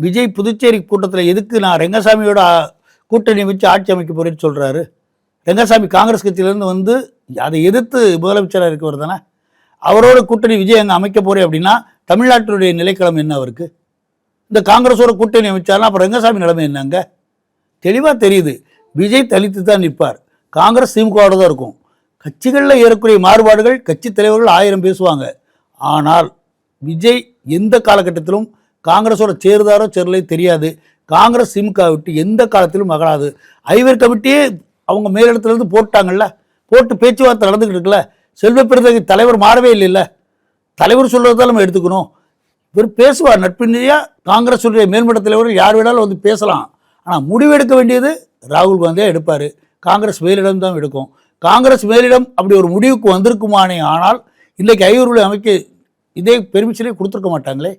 விஜய் புதுச்சேரி கூட்டத்தில் எதுக்கு நான் ரெங்கசாமியோட கூட்டணி வச்சு ஆட்சி அமைக்க போறேன்னு சொல்கிறாரு? ரெங்கசாமி காங்கிரஸ் கட்சியிலேருந்து வந்து அதை எதிர்த்து முதலமைச்சராக இருக்கவர் தானே. அவரோட கூட்டணி விஜய் அங்கே அமைக்க போறேன் அப்படின்னா தமிழ்நாட்டினுடைய நிலைக்களம் என்ன அவருக்கு? இந்த காங்கிரஸோட கூட்டணி அமைச்சார்னா அப்புறம் ரெங்கசாமி நிலைமை என்னங்க? தெளிவாக தெரியுது. விஜய் தலித்து தான் நிற்பார். காங்கிரஸ் திமுகவோட தான் இருக்கும். கட்சிகளில் ஏறக்கூடிய மாறுபாடுகள் கட்சி தலைவர்கள் 1000 பேசுவாங்க. ஆனால் விஜய் எந்த காலகட்டத்திலும் காங்கிரஸோட சேருதாரோ சேரலை தெரியாது. காங்கிரஸ் திமுக விட்டு எந்த காலத்திலும் மகளாது. ஐவர் கமிட்டியே அவங்க மேலிடத்துலேருந்து போட்டாங்கல்ல, போட்டு பேச்சுவார்த்தை நடந்துக்கிட்டு இருக்குல்ல. செல்வ பெருந்தகை தலைவர் மாறவே இல்லைல்ல. தலைவர் சொல்கிறதான் நம்ம எடுத்துக்கணும். இவர் பேசுவார் நட்பின்றியாக. காங்கிரஸுடைய மேல்மட்ட தலைவர்கள் யார் வேணாலும் வந்து பேசலாம். ஆனால் முடிவெடுக்க வேண்டியது ராகுல் காந்தியாக எடுப்பார். காங்கிரஸ் மேலிடம் தான் எடுக்கும். காங்கிரஸ் மேலிடம் அப்படி ஒரு முடிவுக்கு வந்திருக்குமானே ஆனால் இன்றைக்கு ஐவருடைய அமைக்க இதே பெர்மிஷனே கொடுத்துருக்க மாட்டாங்களே.